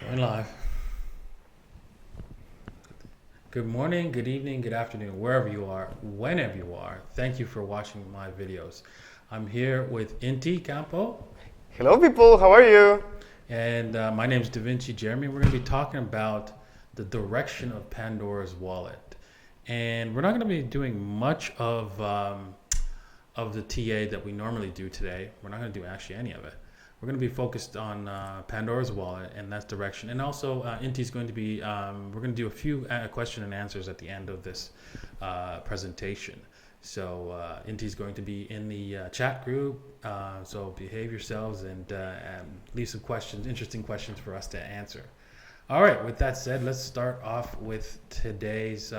Going live. Good morning, good evening, good afternoon, wherever you are, whenever you are. Thank you for watching my videos. I'm here with Inti Campo, Hello, people. How are you? and my name is Da Vinci Jeremy. We're going to be talking about the direction of Pandora's Wallet, and we're not going to be doing much of the TA that we normally do today. We're not going to do actually any of it. We're going to be focused on Pandora's Wallet and that direction. And also, Inti's going to be, we're going to do a few question and answers at the end of this presentation. So Inti's going to be in the chat group. So behave yourselves and leave some questions, interesting questions for us to answer. All right, with that said, let's start off with today's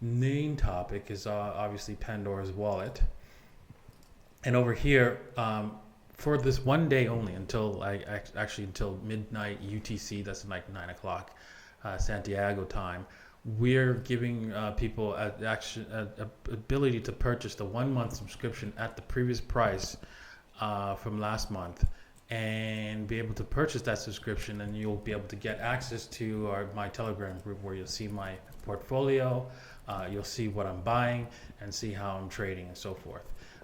main topic is obviously Pandora's Wallet. And over here, for this one day only, until until midnight UTC, that's like 9 o'clock Santiago time, we're giving people a ability to purchase the 1 month subscription at the previous price from last month, and be able to purchase that subscription, and you'll be able to get access to my Telegram group where you'll see my portfolio, you'll see what I'm buying, and see how I'm trading and so forth.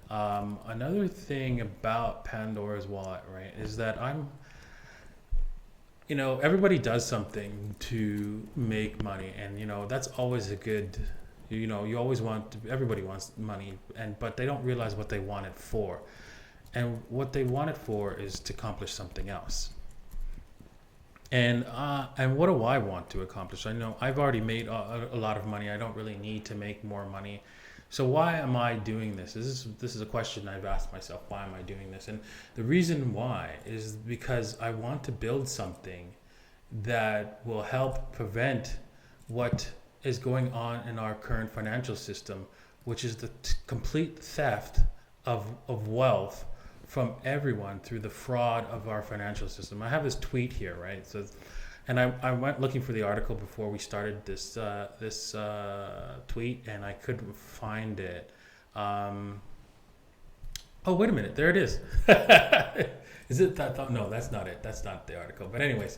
Another thing about Pandora's Wallet, right, is that everybody does something to make money, and that's always a good, you always everybody wants money, but they don't realize what they want it for, and what they want it for is to accomplish something else. And what do I want to accomplish? I know I've already made a lot of money. I don't really need to make more money. So why am I doing this? This is a question I've asked myself. Why am I doing this? And the reason why is because I want to build something that will help prevent what is going on in our current financial system, which is the complete theft of wealth from everyone through the fraud of our financial system. I have this tweet here, right? So, and I went looking for the article before we started this tweet, and I couldn't find it. Oh, wait a minute, there it is. Is it that? No, that's not it. That's not the article. But anyways,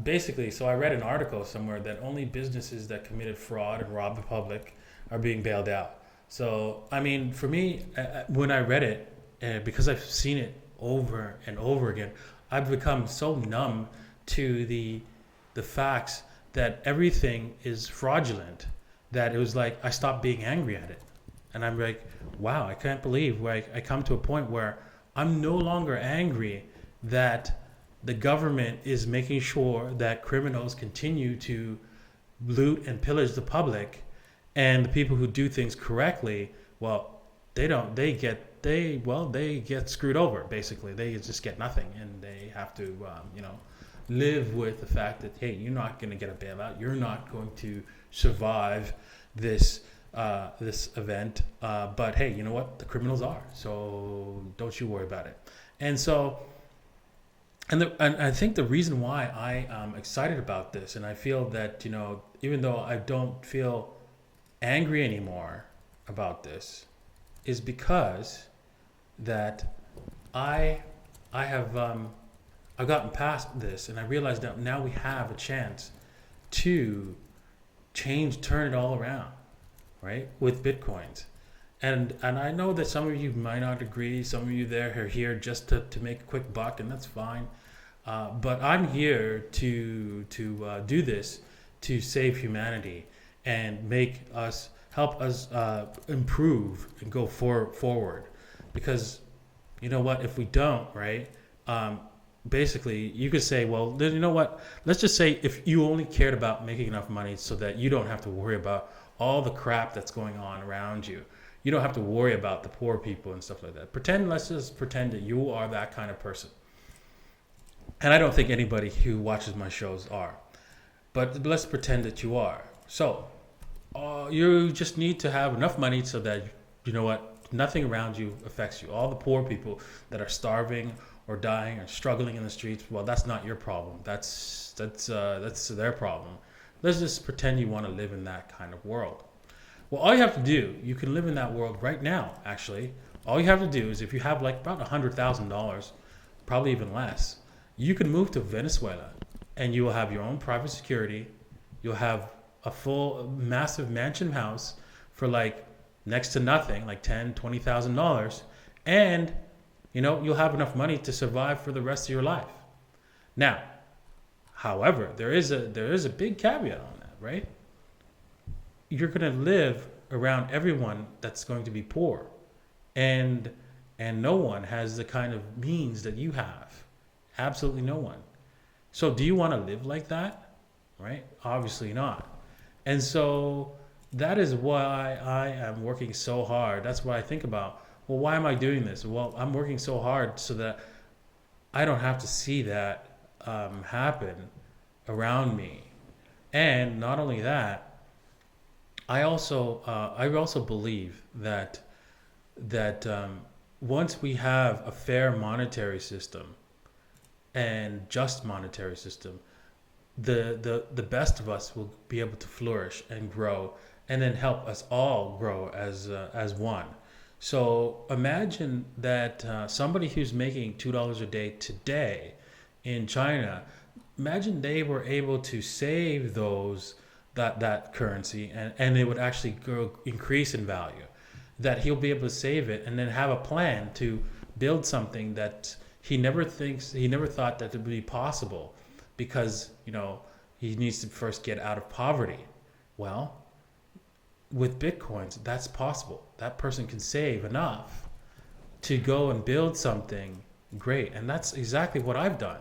basically, so I read an article somewhere that only businesses that committed fraud and robbed the public are being bailed out. So, I mean, for me, when I read it, because I've seen it over and over again, I've become so numb to the facts that everything is fraudulent that it was like I stopped being angry at it. And I'm like, wow, I can't believe I come to a point where I'm no longer angry that the government is making sure that criminals continue to loot and pillage the public, and the people who do things correctly, well, they get screwed over. Basically, they just get nothing, and they have to live with the fact that, hey, you're not going to get a bailout, you're not going to survive this event, but hey, you know what, the criminals are, so don't you worry about it. And so and I think the reason why I am excited about this, and I feel that even though I don't feel angry anymore about this, is because that I've gotten past this, and I realized that now we have a chance to turn it all around, right, with Bitcoins. And I know that some of you might not agree. Some of you there are here just to make a quick buck, and that's fine. But I'm here to do this to save humanity and help us improve and go forward. Because you know what, if we don't, right, basically you could say, well, then you know what, let's just say if you only cared about making enough money so that you don't have to worry about all the crap that's going on around you. You don't have to worry about the poor people and stuff like that. Let's just pretend that you are that kind of person. And I don't think anybody who watches my shows are. But let's pretend that you are. So you just need to have enough money so that, you know what, nothing around you affects you. All the poor people that are starving or dying or struggling in the streets, well, that's not your problem. That's their problem. Let's just pretend you want to live in that kind of world. Well, all you have to do, you can live in that world right now, actually. All you have to do is, if you have like about $100,000, probably even less, You can move to Venezuela and you will have your own private security. You'll have a full massive mansion house for like next to nothing, like $10,000, $20,000, and you'll have enough money to survive for the rest of your life. Now, however, there is a big caveat on that, right? You're going to live around everyone that's going to be poor, and no one has the kind of means that you have. Absolutely no one. So do you want to live like that? Right? Obviously not. And so that is why I am working so hard. That's what I think about. Well, why am I doing this? Well, I'm working so hard so that I don't have to see that happen around me. And not only that, I also believe that once we have a fair monetary system and just monetary system, the best of us will be able to flourish and grow, and then help us all grow as one. So imagine that somebody who's making $2 a day today in China, imagine they were able to save that currency, and it would actually increase in value. That he'll be able to save it and then have a plan to build something that he never thought that it would be possible, because he needs to first get out of poverty. Well, with Bitcoins, that's possible. That person can save enough to go and build something great. And that's exactly what I've done.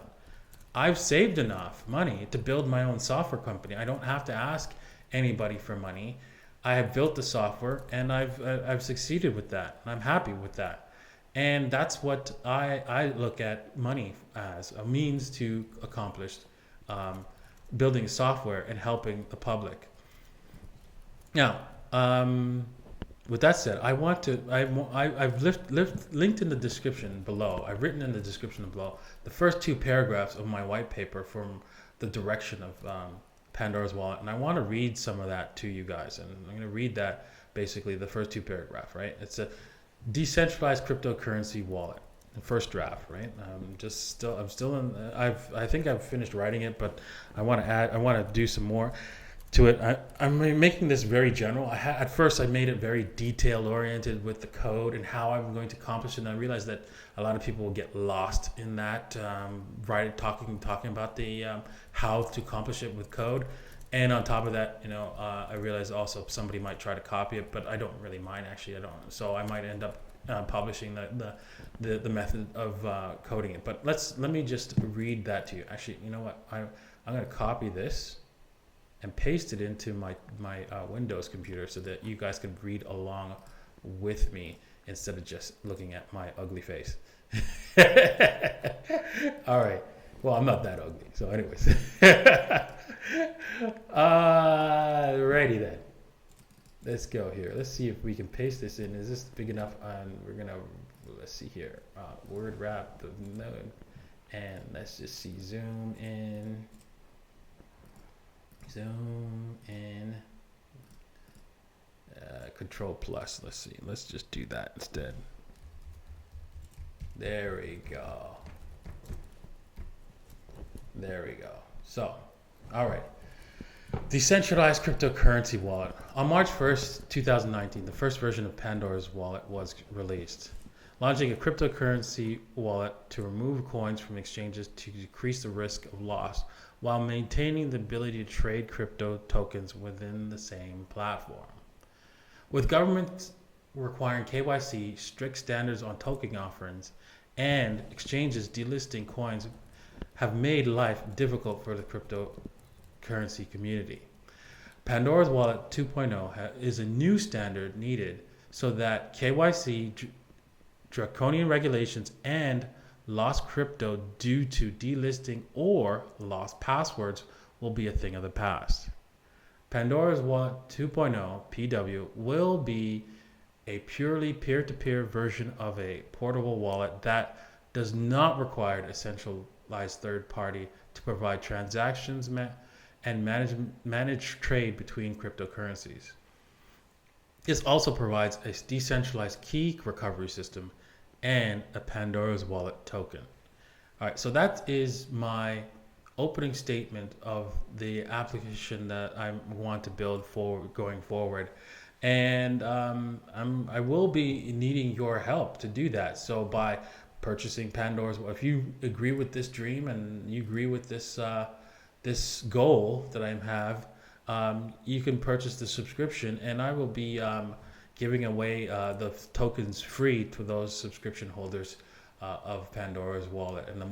I've saved enough money to build my own software company. I don't have to ask anybody for money. I have built the software, and I've succeeded with that. And I'm happy with that. And that's what I look at money as, a means to accomplish building software and helping the public. Now, with that said, I've linked in the description below. I've written in the description below the first two paragraphs of my white paper from the direction of Pandora's Wallet, and I want to read some of that to you guys. And I'm going to read that, basically the first two paragraphs. Right? It's a decentralized cryptocurrency wallet. The first draft, right? I'm still in. I think I've finished writing it, but I want to do some more to it. I'm making this very general. At first I made it very detail oriented with the code and how I'm going to accomplish it. And I realized that a lot of people will get lost in that, talking about the how to accomplish it with code. And on top of that, I realized also somebody might try to copy it, but I don't really mind, actually. I don't. So I might end up publishing the method of coding it. But let me just read that to you. Actually, you know what? I'm going to copy this and paste it into my Windows computer so that you guys can read along with me instead of just looking at my ugly face. All right. Well, I'm not that ugly. So anyways. Righty then. Let's go here. Let's see if we can paste this in. Is this big enough? Let's see here. Word wrap the node. And let's just see. Zoom in. Control plus. Let's see. Let's just do that instead. There we go. So, all right. Decentralized cryptocurrency wallet. On March 1st, 2019, the first version of Pandora's Wallet was released, launching a cryptocurrency wallet to remove coins from exchanges to decrease the risk of loss while maintaining the ability to trade crypto tokens within the same platform. With governments requiring KYC, strict standards on token offerings, and exchanges delisting coins have made life difficult for the cryptocurrency community. Pandora's Wallet 2.0 is a new standard needed so that KYC, draconian regulations, and lost crypto due to delisting or lost passwords will be a thing of the past. Pandora's Wallet 2.0 PW will be a purely peer-to-peer version of a portable wallet that does not require a centralized third party to provide transactions and manage trade between cryptocurrencies. This also provides a decentralized key recovery system and a Pandora's Wallet token. All right, so that is my opening statement of the application that I want to build for going forward, and I will be needing your help to do that. So by purchasing Pandora's, if you agree with this dream and you agree with this goal that I have, you can purchase the subscription, and I will be giving away the tokens free to those subscription holders of Pandora's Wallet. And the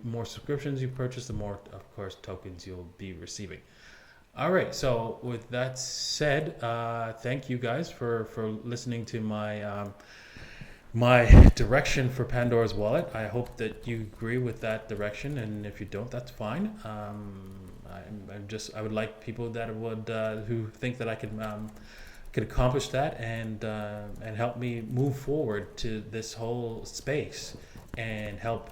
more subscriptions you purchase, the more, of course, tokens you'll be receiving. All right. So with that said, thank you guys for listening to my direction for Pandora's Wallet. I hope that you agree with that direction, and if you don't, that's fine. I would like people that would who think that I could accomplish that and help me move forward to this whole space and help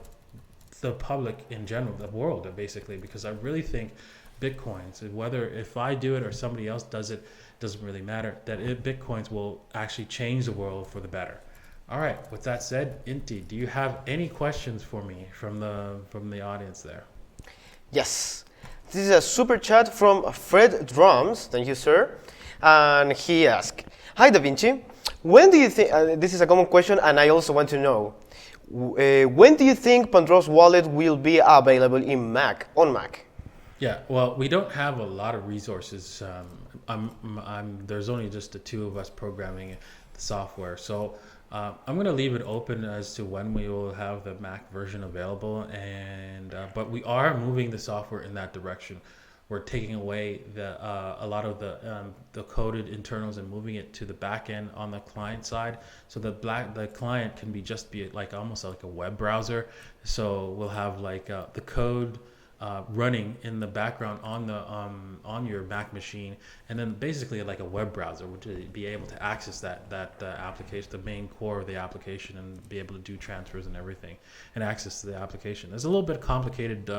the public in general, the world, basically, because I really think Bitcoins, whether if I do it or somebody else does it, doesn't really matter, that Bitcoins will actually change the world for the better. All right, with that said, Inti, do you have any questions for me from the audience there? Yes. This is a super chat from Fred Drums. Thank you, sir. And he asked, "Hi, Da Vinci. When do you think?" This is a common question, and I also want to know. When do you think Pandora's Wallet will be available on Mac? Yeah, well, we don't have a lot of resources. There's only just the two of us programming the software, so I'm going to leave it open as to when we will have the Mac version available. But we are moving the software in that direction. We're taking away a lot of the coded internals and moving it to the back end on the client side, so the client can be like almost like a web browser. So we'll have like the code running in the background on your Mac machine, and then basically like a web browser would be able to access that application, the main core of the application, and be able to do transfers and everything, and access to the application. There's a little bit complicated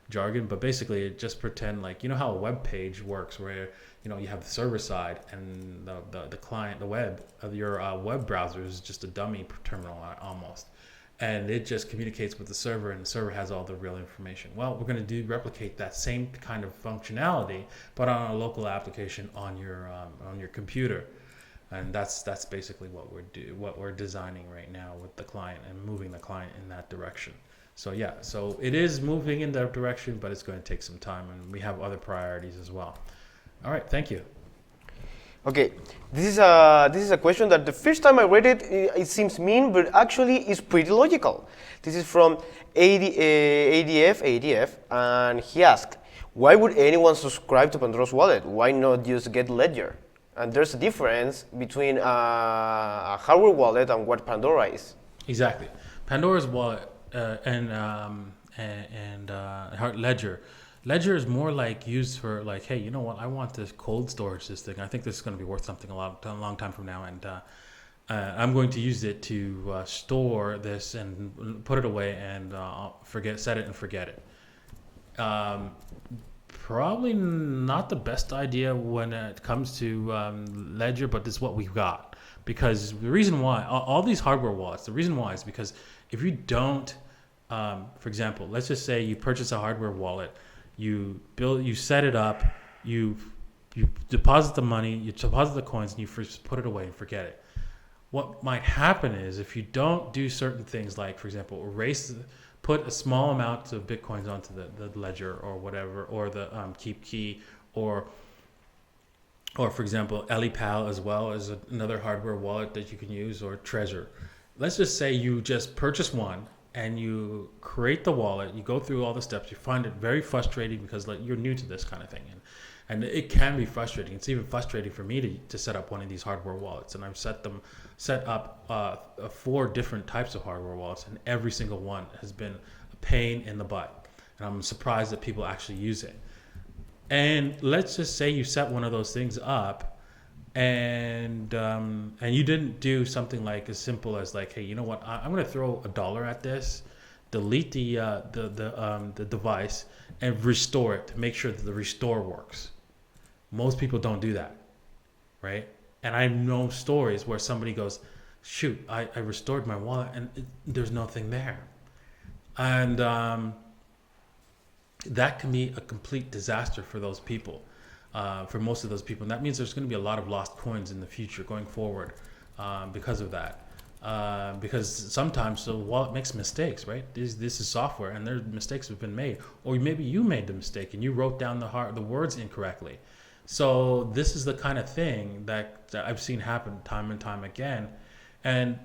jargon, but basically just pretend like, you know how a web page works, where you have the server side and the client, the web of your web browser is just a dummy terminal almost, and it just communicates with the server, and the server has all the real information. Well, we're going to replicate that same kind of functionality, but on a local application on your computer, and that's basically what we're designing right now with the client and moving the client in that direction. So yeah, so it is moving in that direction, but it's going to take some time, and we have other priorities as well. All right, thank you. Okay, this is a question that the first time I read it, it seems mean, but actually it's pretty logical. This is from ADF, and he asked, "Why would anyone subscribe to Pandora's Wallet? Why not just get Ledger?" And there's a difference between a hardware wallet and what Pandora is. Exactly, Pandora's Wallet and Ledger. Ledger is more like used for like, hey, you know what? I want this cold storage, this thing. I think this is going to be worth something a long time from now, and I'm going to use it to store this and put it away and set it and forget it. Probably not the best idea when it comes to Ledger, but this is what we've got. Because the reason why all these hardware wallets, the reason why is because if you don't, for example, let's just say you purchase a hardware wallet. You set it up, you deposit the money, you deposit the coins, and you first put it away and forget it. What might happen is if you don't do certain things, like, for example, put a small amount of Bitcoins onto the ledger or whatever, or the keep key, or for example, EliPal as well as another hardware wallet that you can use, or Trezor. Let's just say you just purchase one, and you create the wallet, you go through all the steps, you find it very frustrating because like, you're new to this kind of thing. And it can be frustrating. It's even frustrating for me to set up one of these hardware wallets. And I've set up 4 different types of hardware wallets, and every single one has been a pain in the butt. And I'm surprised that people actually use it. And let's just say you set one of those things up, and you didn't do something like as simple as like, hey, you know what? I'm going to throw $1 at this, delete the device, and restore it to make sure that the restore works. Most people don't do that, right? And I know stories where somebody goes, shoot, I restored my wallet and there's nothing there. And that can be a complete disaster for those people, for most of those people. And that means there's going to be a lot of lost coins in the future going forward because of that. Because sometimes the wallet makes mistakes, right? This is software, and there mistakes have been made, or maybe you made the mistake and you wrote down the words incorrectly. So this is the kind of thing that I've seen happen time and time again, and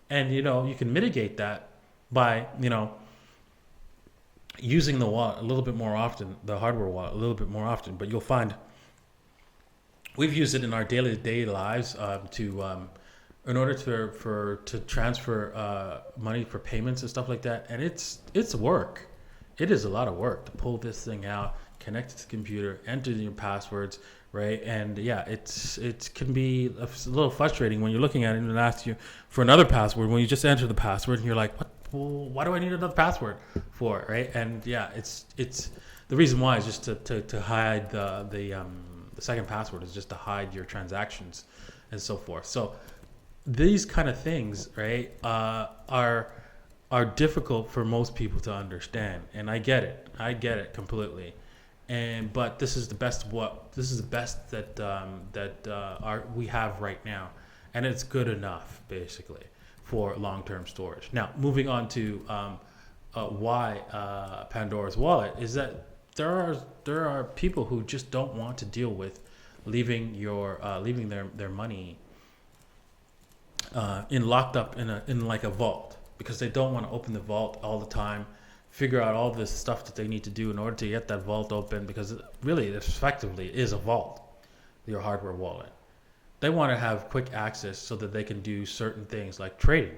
you can mitigate that by using the wallet a little bit more often, the hardware wallet a little bit more often. But you'll find we've used it in our daily lives in order to transfer money for payments and stuff like that. And it's work. It is a lot of work to pull this thing out, connect it to the computer, enter your passwords, right? And yeah, it can be a little frustrating when you're looking at it and it asks you for another password when you just enter the password and you're like, what? Well, why do I need another password for, right? And yeah, it's the reason why is just to hide the second password is just to hide your transactions and so forth. So these kind of things, right, are difficult for most people to understand, and I get it completely. But this is the best that we have right now, and it's good enough basically for long-term storage. Now, moving on to why Pandora's Wallet is that there are people who just don't want to deal with leaving their money locked up in like a vault, because they don't want to open the vault all the time, figure out all this stuff that they need to do in order to get that vault open, because really effectively it is a vault, your hardware wallet. They want to have quick access so that they can do certain things like trading,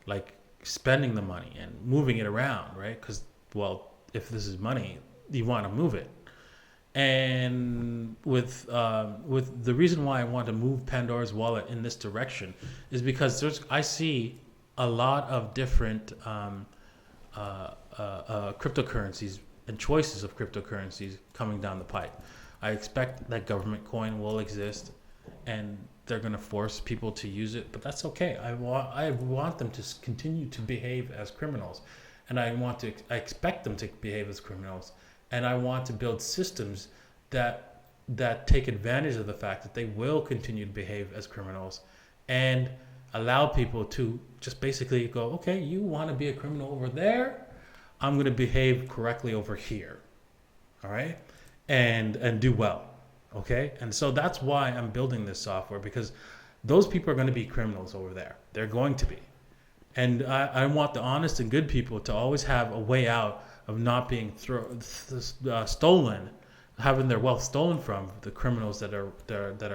like spending the money and moving it around, right? Because, well, if this is money, you want to move it. And with the reason why I want to move Pandora's Wallet in this direction is because I see a lot of different cryptocurrencies and choices of cryptocurrencies coming down the pipe. I expect that government coin will exist, and they're going to force people to use it, but that's okay. I want them to continue to behave as criminals, and I expect them to behave as criminals, and I want to build systems that take advantage of the fact that they will continue to behave as criminals, and allow people to just basically go, okay, you want to be a criminal over there, I'm going to behave correctly over here, all right, and do well. Okay, and so that's why I'm building this software, because those people are going to be criminals over there. They're going to be. And I want the honest and good people to always have a way out of not being stolen, having their wealth stolen from the criminals that are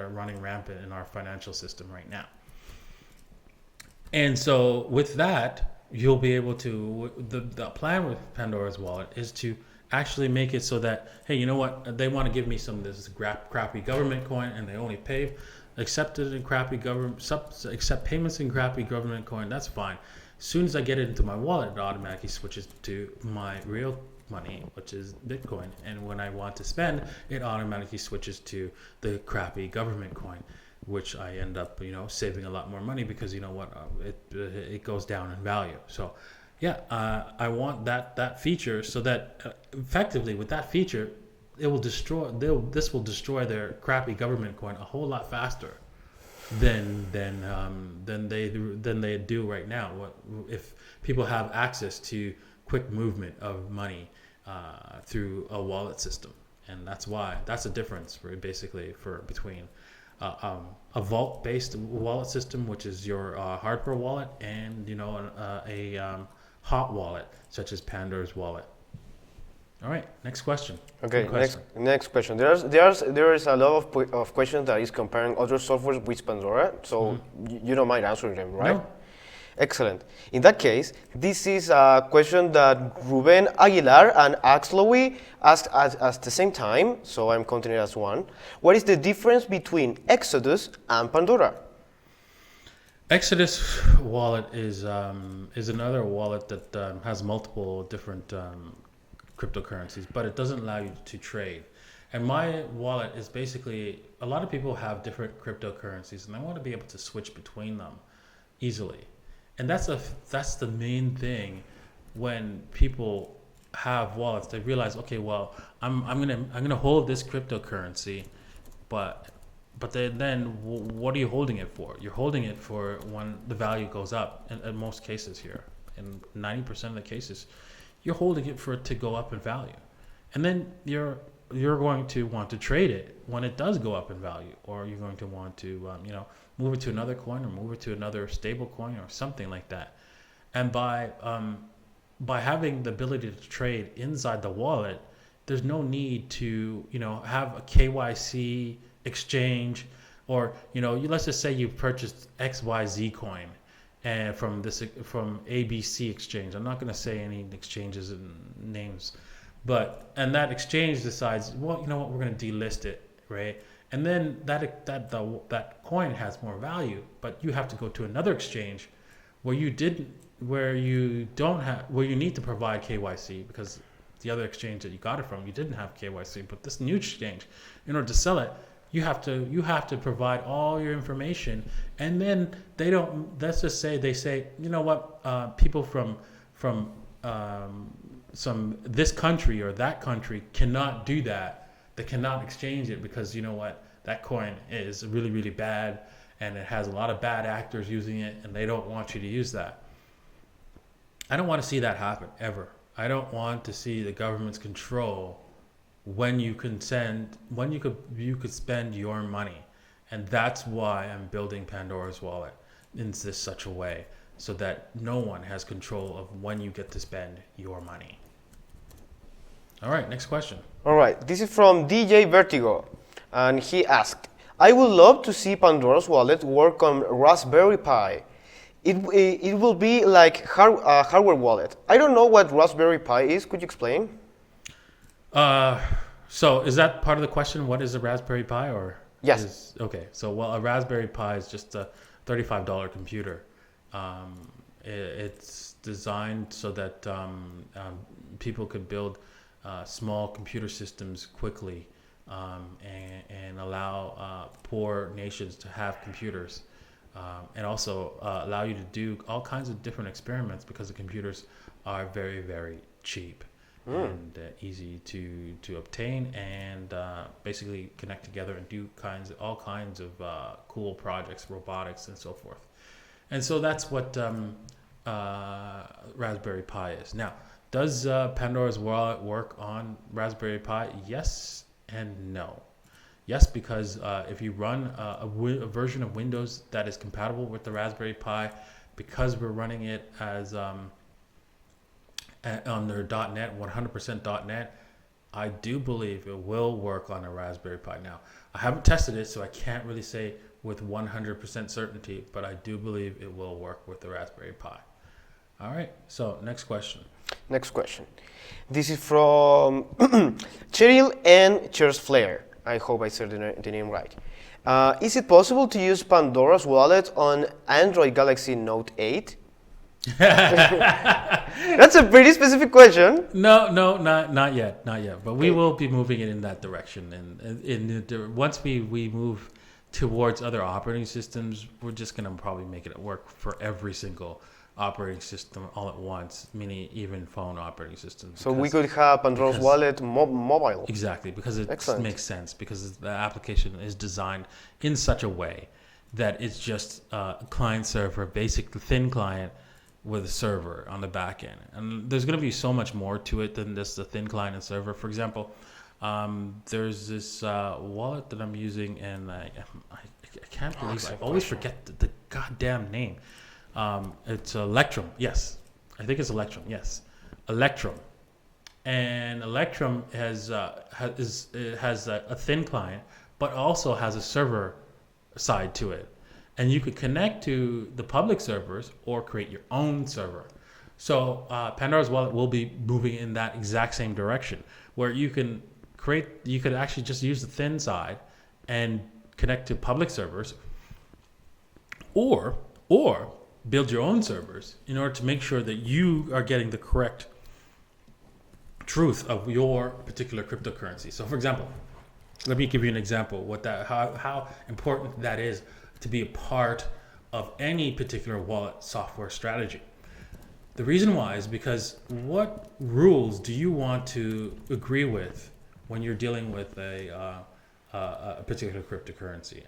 running rampant in our financial system right now. And so with that, you'll be able to, the plan with Pandora's Wallet is to actually make it so that, hey, you know what, they want to give me some of this crappy government coin, and they only accept payments in crappy government coin. That's fine. As soon as I get it into my wallet, it automatically switches to my real money, which is Bitcoin. And when I want to spend, it automatically switches to the crappy government coin, which I end up, saving a lot more money, because it goes down in value. So yeah, I want that feature, so that effectively with that feature, this will destroy their crappy government coin a whole lot faster than they do right now. If people have access to quick movement of money through a wallet system, and that's the difference between a vault-based wallet system, which is your hardware wallet, and a hot wallet such as Pandora's Wallet. All right, next question. Okay, next question. There is a lot of questions that is comparing other softwares with Pandora, so you don't mind answering them, right? No. Excellent. In that case, this is a question that Ruben Aguilar and Axlowy asked at the same time, so I'm counting it as one. What is the difference between Exodus and Pandora? Exodus wallet is another wallet that has multiple different cryptocurrencies, but it doesn't allow you to trade. And my wallet is basically, a lot of people have different cryptocurrencies, and they want to be able to switch between them easily. And that's the main thing when people have wallets, they realize, okay, well, I'm gonna hold this cryptocurrency, but then what are you holding it for? You're holding it for when the value goes up. In most cases here, in 90% of the cases, you're holding it for it to go up in value, and then you're going to want to trade it when it does go up in value, or you're going to want to move it to another coin or move it to another stable coin or something like that. And by having the ability to trade inside the wallet, there's no need to have a KYC exchange, or let's just say you purchased XYZ coin and from ABC exchange. I'm not going to say any exchanges and names, and that exchange decides, well, you know what, we're going to delist it, right? And then that coin has more value, but you have to go to another exchange where you need to provide KYC, because the other exchange that you got it from, you didn't have KYC. But this new exchange, in order to sell it, you have to provide all your information. And then they don't. Let's just say they say, you know what, people from some this country or that country cannot do that. They cannot exchange it because you know what, that coin is really, really bad, and it has a lot of bad actors using it, and they don't want you to use that. I don't want to see that happen ever. I don't want to see the government's control when you could spend your money. And that's why I'm building Pandora's Wallet in such a way, so that no one has control of when you get to spend your money. All right, next question. All right, this is from DJ Vertigo, and he asked, I would love to see Pandora's Wallet work on Raspberry Pi. It will be like a hardware wallet. I don't know what Raspberry Pi is. Could you explain? So is that part of the question? What is a Raspberry Pi? Or yes. Okay. So a Raspberry Pi is just a $35 computer. It's designed so that people could build small computer systems quickly, and allow poor nations to have computers. And also allow you to do all kinds of different experiments, because the computers are very, very cheap and easy to obtain, and basically connect together and do all kinds of cool projects, robotics and so forth. And so that's what Raspberry Pi is. Now, does Pandora's Wallet work on Raspberry Pi? Yes and no. Yes, because if you run a version of Windows that is compatible with the Raspberry Pi, because we're running it as on their .NET, 100% .NET, I do believe it will work on a Raspberry Pi. Now, I haven't tested it, so I can't really say with 100% certainty, but I do believe it will work with the Raspberry Pi. All right, so next question. Next question. This is from Cheryl and Cheers Flair. I hope I said the name right. Is it possible to use Pandora's Wallet on Android Galaxy Note 8? That's a pretty specific question. No, not yet. But we will be moving it in that direction. And once we move towards other operating systems, we're just going to probably make it work for every single operating system all at once, meaning even phone operating systems. So we could have Pandora's Wallet mobile. Exactly, because it Excellent. Makes sense, because the application is designed in such a way that it's just a client server, basic thin client with a server on the back end. And there's going to be so much more to it than just the thin client and server. For example, there's this wallet that I'm using, and I can't believe I always forget the goddamn name. It's Electrum. Yes, I think it's Electrum. Yes, Electrum. And Electrum has a thin client, but also has a server side to it, and you could connect to the public servers or create your own server. So Pandora's Wallet will be moving in that exact same direction, where you could actually just use the thin side and connect to public servers, or build your own servers in order to make sure that you are getting the correct truth of your particular cryptocurrency. So, for example, let me give you an example how important that is to be a part of any particular wallet software strategy. The reason why is because what rules do you want to agree with when you're dealing with a particular cryptocurrency?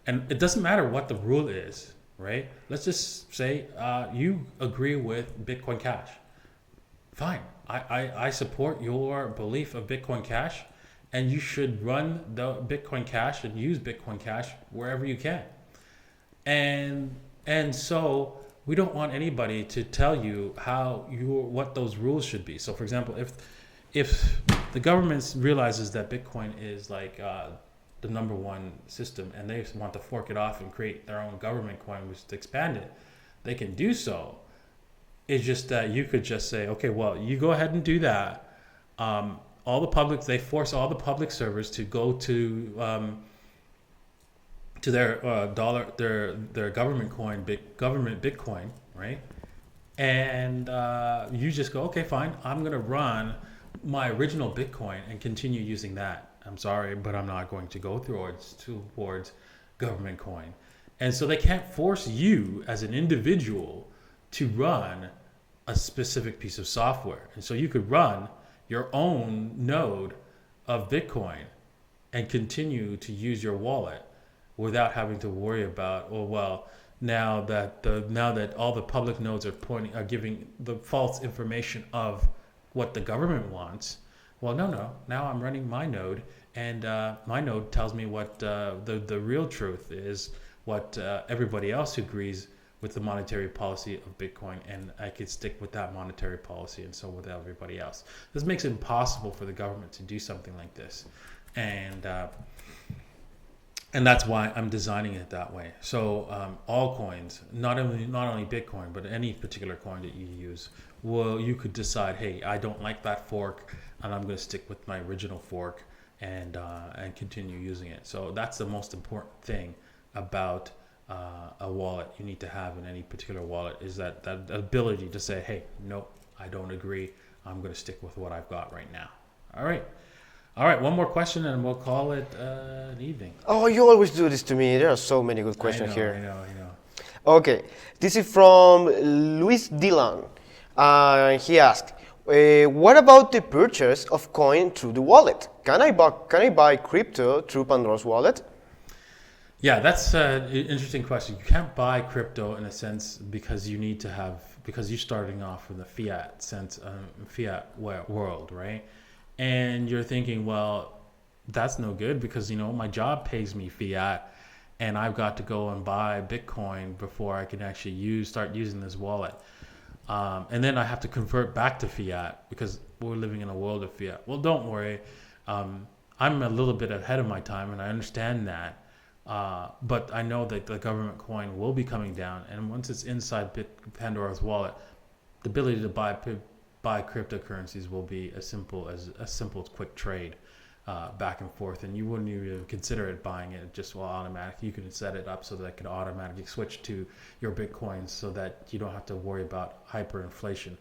And it doesn't matter what the rule is, right? Let's just say you agree with Bitcoin Cash. Fine. I support your belief of Bitcoin Cash, and you should run the Bitcoin Cash and use Bitcoin Cash wherever you can. And so we don't want anybody to tell you what those rules should be. So for example, if the government realizes that Bitcoin is like the number one system and they want to fork it off and create their own government coin, which to expand it, they can do so. It's just that you could just say, okay, well, you go ahead and do that. They force all the public servers to go to their their government coin, government Bitcoin, right? And you just go, okay, fine, I'm gonna run my original Bitcoin and continue using that. I'm sorry, but I'm not going to go towards government coin. And so they can't force you as an individual to run a specific piece of software. And so you could run your own node of Bitcoin and continue to use your wallet without having to worry about, oh well, now that all the public nodes are giving the false information of what the government wants. Well, no. Now I'm running my node, and my node tells me what the real truth is, what everybody else agrees with the monetary policy of Bitcoin, and I could stick with that monetary policy, and so with everybody else. This makes it impossible for the government to do something like this, and that's why I'm designing it that way. So all coins, not only Bitcoin, but any particular coin that you use, you could decide, hey, I don't like that fork, and I'm going to stick with my original fork and continue using it. So that's the most important thing about a wallet you need to have in any particular wallet, is that ability to say, hey, nope, I don't agree. I'm going to stick with what I've got right now. All right, one more question and we'll call it an evening. Oh, you always do this to me. There are so many good questions here. I know. Okay, this is from Luis Dillon. He asked, what about the purchase of coin through the wallet? Can I buy crypto through Pandora's Wallet? Yeah, that's an interesting question. You can't buy crypto in a sense because you're starting off with a fiat sense, fiat world, right? And you're thinking, well, that's no good because, my job pays me fiat and I've got to go and buy Bitcoin before I can actually start using this wallet. And then I have to convert back to fiat because we're living in a world of fiat. Well, don't worry. I'm a little bit ahead of my time and I understand that. But I know that the government coin will be coming down. And once it's inside Pandora's Wallet, the ability to buy cryptocurrencies will be as simple quick trade back and forth, and you wouldn't even consider it buying it just automatically. You can set it up so that it can automatically switch to your Bitcoins so that you don't have to worry about hyperinflation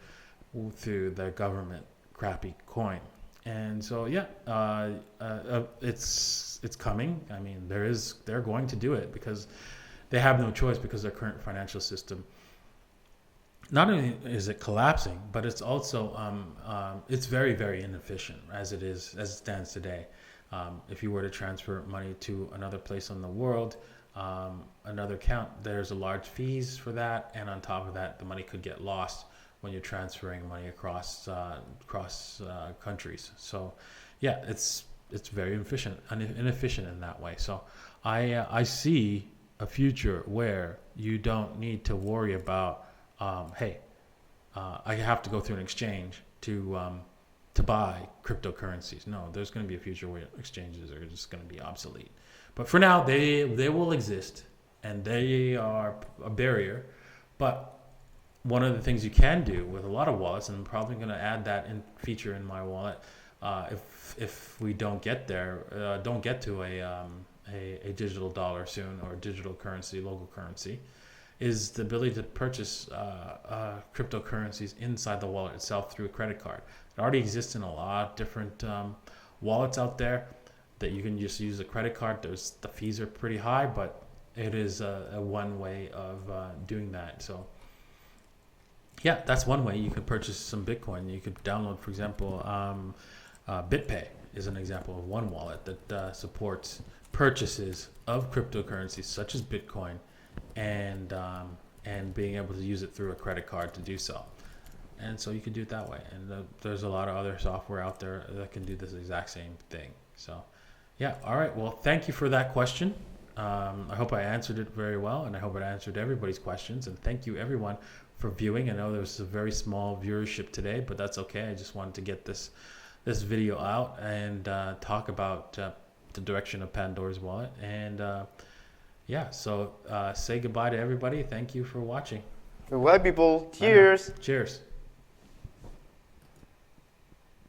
through the government crappy coin. And so it's coming. I mean, they're going to do it because they have no choice, because their current financial system, not only is it collapsing, but it's also it's very, very inefficient as it stands today. If you were to transfer money to another place in the world, another account, there's a large fees for that, and on top of that, the money could get lost when you're transferring money across countries. So, yeah, it's very inefficient in that way. So, I see a future where you don't need to worry about, I have to go through an exchange to buy cryptocurrencies. No, there's going to be a future where exchanges are just going to be obsolete. But for now, they will exist, and they are a barrier. But one of the things you can do with a lot of wallets, and I'm probably going to add that feature in my wallet, if we don't get there, don't get to a digital dollar soon, or digital currency, local currency, is the ability to purchase cryptocurrencies inside the wallet itself through a credit card. It already exists in a lot of different wallets out there that you can just use a credit card. The fees are pretty high, but it is a one way of doing that. So Yeah, that's one way you could purchase some Bitcoin. You could download, for example, BitPay is an example of one wallet that supports purchases of cryptocurrencies such as Bitcoin, and being able to use it through a credit card to do so. And so you can do it that way. And there's a lot of other software out there that can do this exact same thing. So, yeah. All right. Well, thank you for that question. I hope I answered it very well, and I hope it answered everybody's questions. And thank you, everyone, for viewing. I know there was a very small viewership today, but that's okay. I just wanted to get this video out and talk about the direction of Pandora's Wallet. And yeah, so say goodbye to everybody. Thank you for watching. Goodbye, people. Bye now. Cheers. Cheers.